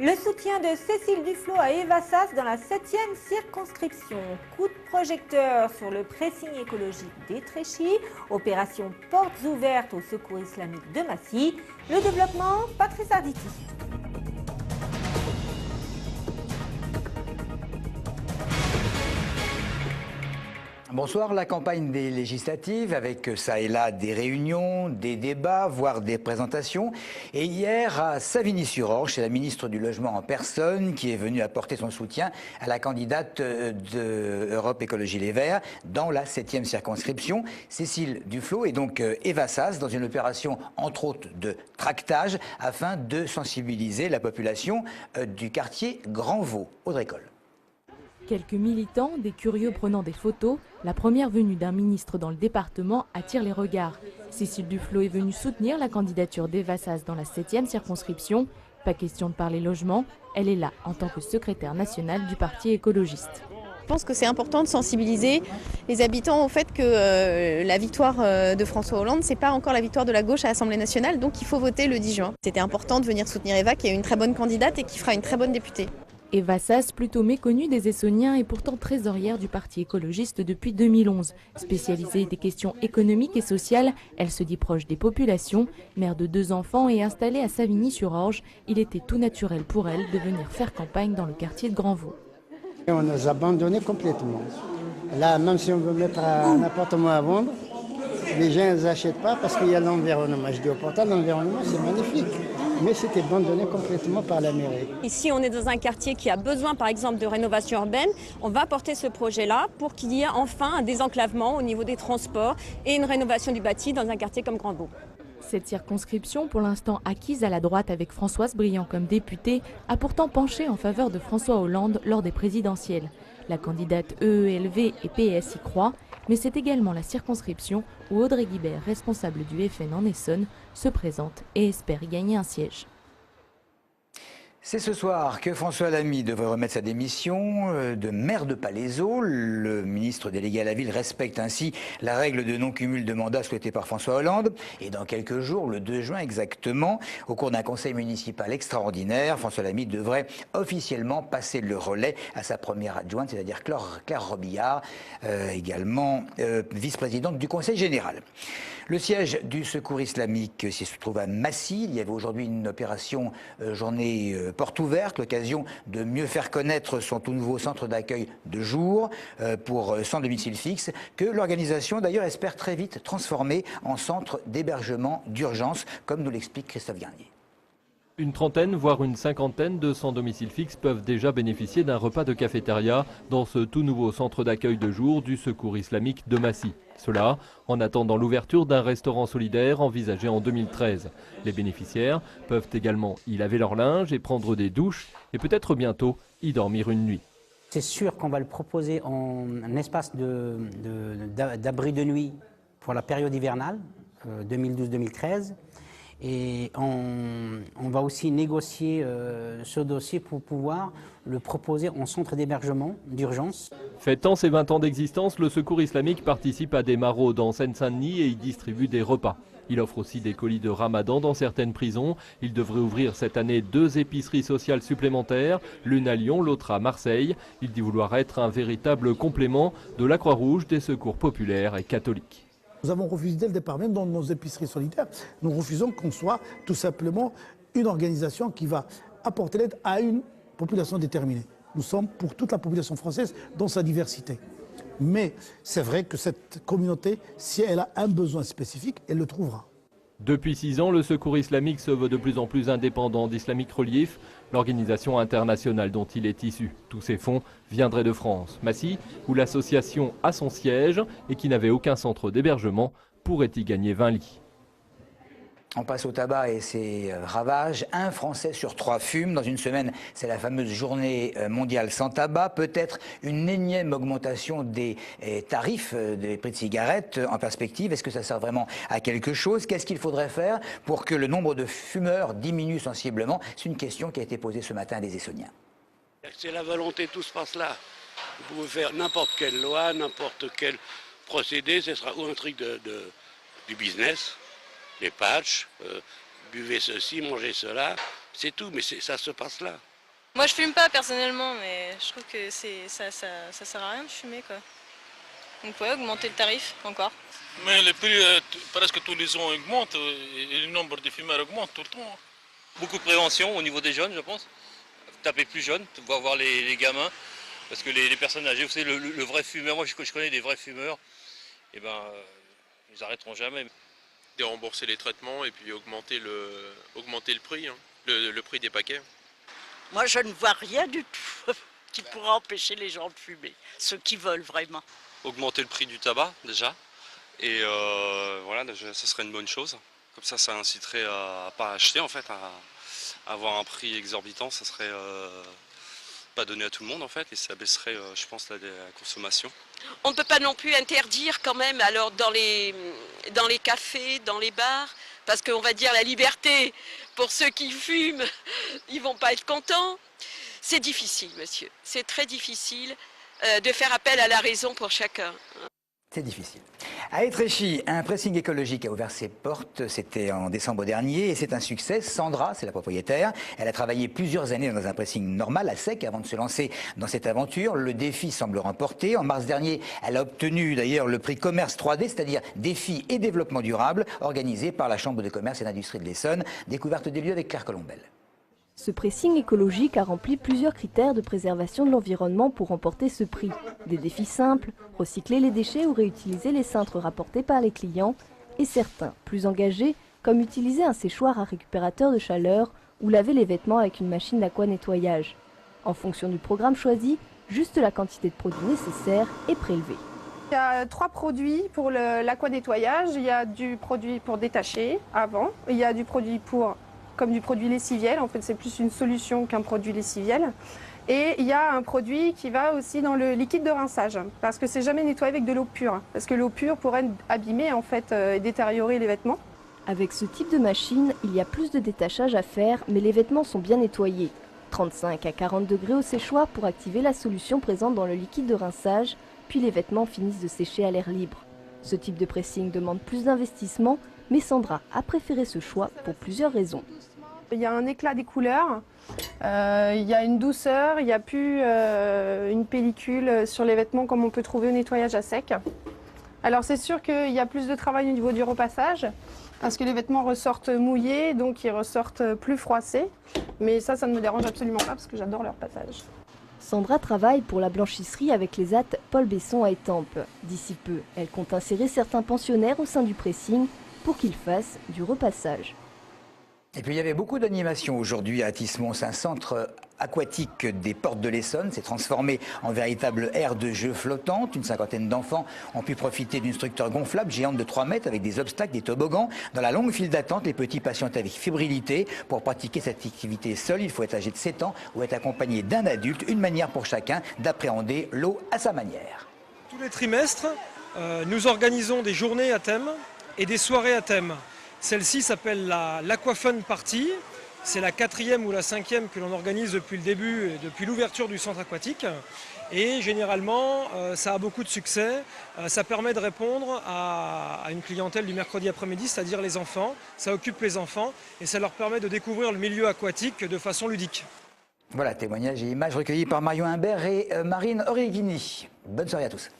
Le soutien de Cécile Duflot à Eva Sas dans la 7e circonscription. Coup de projecteur sur le pressing écologique d'Étréchy. Opération portes ouvertes au Secours islamique de Massy. Le développement, Patrice Arditi. Bonsoir, la campagne des législatives avec ça et là des réunions, des débats, voire des présentations. Et hier à Savigny-sur-Orge, c'est la ministre du Logement en personne qui est venue apporter son soutien à la candidate de Europe Écologie Les Verts dans la 7e circonscription, Cécile Duflot et donc Eva Sas dans une opération entre autres de tractage afin de sensibiliser la population du quartier Grand Vaux. Audrey Coll. Quelques militants, des curieux prenant des photos, la première venue d'un ministre dans le département attire les regards. Cécile Duflot est venue soutenir la candidature d'Eva Sas dans la 7e circonscription. Pas question de parler logement, elle est là en tant que secrétaire nationale du parti écologiste. Je pense que c'est important de sensibiliser les habitants au fait que la victoire de François Hollande, c'est pas encore la victoire de la gauche à l'Assemblée nationale, donc il faut voter le 10 juin. C'était important de venir soutenir Eva, qui est une très bonne candidate et qui fera une très bonne députée. Eva Sas, plutôt méconnue des Essonniens, est pourtant trésorière du parti écologiste depuis 2011. Spécialisée des questions économiques et sociales, elle se dit proche des populations. Mère de 2 enfants et installée à Savigny-sur-Orge, il était tout naturel pour elle de venir faire campagne dans le quartier de Grand Vaux. On nous a abandonnés complètement. Là, même si on veut mettre un appartement à vendre, les gens n'achètent pas parce qu'il y a l'environnement. Je dis au portal, l'environnement c'est magnifique, mais c'était abandonné complètement par la mairie. Ici, on est dans un quartier qui a besoin, par exemple, de rénovation urbaine. On va porter ce projet-là pour qu'il y ait enfin un désenclavement au niveau des transports et une rénovation du bâti dans un quartier comme Grand Vaux. Cette circonscription, pour l'instant acquise à la droite avec Françoise Briand comme députée, a pourtant penché en faveur de François Hollande lors des présidentielles. La candidate EELV et PS y croit, mais c'est également la circonscription où Audrey Guibert, responsable du FN en Essonne, se présente et espère y gagner un siège. C'est ce soir que François Lamy devrait remettre sa démission de maire de Palaiseau. Le ministre délégué à la ville respecte ainsi la règle de non-cumul de mandat souhaitée par François Hollande. Et dans quelques jours, le 2 juin exactement, au cours d'un conseil municipal extraordinaire, François Lamy devrait officiellement passer le relais à sa première adjointe, c'est-à-dire Claire Robillard, également vice-présidente du conseil général. Le siège du Secours islamique se trouve à Massy. Il y avait aujourd'hui une opération journée porte ouverte, l'occasion de mieux faire connaître son tout nouveau centre d'accueil de jour pour sans domicile fixe, que l'organisation d'ailleurs espère très vite transformer en centre d'hébergement d'urgence, comme nous l'explique Christophe Garnier. Une trentaine, voire une cinquantaine de sans domicile fixe peuvent déjà bénéficier d'un repas de cafétéria dans ce tout nouveau centre d'accueil de jour du Secours islamique de Massy. Cela en attendant l'ouverture d'un restaurant solidaire envisagé en 2013. Les bénéficiaires peuvent également y laver leur linge et prendre des douches et peut-être bientôt y dormir une nuit. C'est sûr qu'on va le proposer en un espace d'abri de nuit pour la période hivernale 2012-2013. Et on va aussi négocier ce dossier pour pouvoir le proposer en centre d'hébergement d'urgence. Fêtant ses 20 ans d'existence, le Secours islamique participe à des maraudes en Seine-Saint-Denis et y distribue des repas. Il offre aussi des colis de ramadan dans certaines prisons. Il devrait ouvrir cette année 2 épiceries sociales supplémentaires, l'une à Lyon, l'autre à Marseille. Il dit vouloir être un véritable complément de la Croix-Rouge, des secours populaires et catholiques. Nous avons refusé dès le départ, même dans nos épiceries solidaires, nous refusons qu'on soit tout simplement une organisation qui va apporter l'aide à une population déterminée. Nous sommes pour toute la population française dans sa diversité. Mais c'est vrai que cette communauté, si elle a un besoin spécifique, elle le trouvera. Depuis 6 ans, le Secours islamique se veut de plus en plus indépendant d'Islamic Relief, l'organisation internationale dont il est issu. Tous ces fonds viendraient de France. Massy, où l'association a son siège et qui n'avait aucun centre d'hébergement, pourrait y gagner 20 lits. On passe au tabac et ses ravages. 1 Français sur 3 fume. Dans une semaine, c'est la fameuse journée mondiale sans tabac. Peut-être une énième augmentation des tarifs des prix de cigarettes en perspective. Est-ce que ça sert vraiment à quelque chose? Qu'est-ce qu'il faudrait faire pour que le nombre de fumeurs diminue sensiblement? C'est une question qui a été posée ce matin à des Essonniens. C'est la volonté, tout se passe là. Vous pouvez faire n'importe quelle loi, n'importe quel procédé, ce sera ou un truc du business, les patchs, buvez ceci, mangez cela, C'est tout, mais ça se passe là. Moi je fume pas personnellement, mais je trouve que ça sert à rien de fumer quoi. Donc ouais, augmenter le tarif encore. Mais les prix presque tous les ans augmentent et le nombre de fumeurs augmente tout le temps. Beaucoup de prévention au niveau des jeunes, je pense. Taper plus jeunes, voir les gamins. Parce que les personnes âgées, vous savez, le vrai fumeur, moi je connais des vrais fumeurs, et ben ils n'arrêteront jamais. Dérembourser les traitements et puis augmenter le prix, hein, le prix des paquets. Moi je ne vois rien du tout qui pourra empêcher les gens de fumer, ceux qui veulent vraiment. Augmenter le prix du tabac déjà, et voilà, ça serait une bonne chose. Comme ça inciterait à pas acheter en fait, à avoir un prix exorbitant, ça serait pas donné à tout le monde en fait, et ça baisserait, je pense, la consommation. On ne peut pas non plus interdire quand même, alors dans les cafés, dans les bars, parce qu'on va dire la liberté pour ceux qui fument, ils vont pas être contents. C'est difficile, monsieur, c'est très difficile de faire appel à la raison pour chacun. C'est difficile. À Étréchy, un pressing écologique a ouvert ses portes, c'était en décembre dernier, et c'est un succès. Sandra, c'est la propriétaire, elle a travaillé plusieurs années dans un pressing normal, à sec, avant de se lancer dans cette aventure. Le défi semble remporté. En mars dernier, elle a obtenu d'ailleurs le prix Commerce 3D, c'est-à-dire Défi et Développement Durable, organisé par la Chambre de Commerce et d'Industrie de l'Essonne. Découverte des lieux avec Claire Colombel. Ce pressing écologique a rempli plusieurs critères de préservation de l'environnement pour remporter ce prix. Des défis simples, recycler les déchets ou réutiliser les cintres rapportés par les clients, et certains, plus engagés, comme utiliser un séchoir à récupérateur de chaleur ou laver les vêtements avec une machine d'aquanettoyage. En fonction du programme choisi, juste la quantité de produits nécessaires est prélevée. Il y a 3 produits pour l'aquanettoyage. Il y a du produit pour détacher avant, il y a du produit comme du produit lessiviel, en fait c'est plus une solution qu'un produit lessiviel. Et il y a un produit qui va aussi dans le liquide de rinçage, parce que c'est jamais nettoyé avec de l'eau pure, parce que l'eau pure pourrait abîmer en fait et détériorer les vêtements. Avec ce type de machine, il y a plus de détachage à faire, mais les vêtements sont bien nettoyés. 35 à 40 degrés au séchoir pour activer la solution présente dans le liquide de rinçage, puis les vêtements finissent de sécher à l'air libre. Ce type de pressing demande plus d'investissement, mais Sandra a préféré ce choix pour plusieurs raisons. Il y a un éclat des couleurs, il y a une douceur, il n'y a plus une pellicule sur les vêtements comme on peut trouver au nettoyage à sec. Alors c'est sûr qu'il y a plus de travail au niveau du repassage, parce que les vêtements ressortent mouillés, donc ils ressortent plus froissés. Mais ça ne me dérange absolument pas, parce que j'adore leur passage. Sandra travaille pour la blanchisserie avec les AT Paul Besson à Étampes. D'ici peu, elle compte insérer certains pensionnaires au sein du pressing pour qu'ils fassent du repassage. Et puis il y avait beaucoup d'animations aujourd'hui à Athis-Mons, un centre aquatique des Portes de l'Essonne s'est transformé en véritable aire de jeu flottante. Une cinquantaine d'enfants ont pu profiter d'une structure gonflable géante de 3 mètres avec des obstacles, des toboggans. Dans la longue file d'attente, les petits patientent avec fébrilité. Pour pratiquer cette activité seul, il faut être âgé de 7 ans ou être accompagné d'un adulte. Une manière pour chacun d'appréhender l'eau à sa manière. Tous les trimestres, nous organisons des journées à thème et des soirées à thème. Celle-ci s'appelle l'Aquafun Party. C'est la 4e ou la 5e que l'on organise depuis le début, depuis l'ouverture du centre aquatique. Et généralement, ça a beaucoup de succès. Ça permet de répondre à une clientèle du mercredi après-midi, c'est-à-dire les enfants. Ça occupe les enfants et ça leur permet de découvrir le milieu aquatique de façon ludique. Voilà, témoignages et images recueillis par Marion Imbert et Marine Origini. Bonne soirée à tous.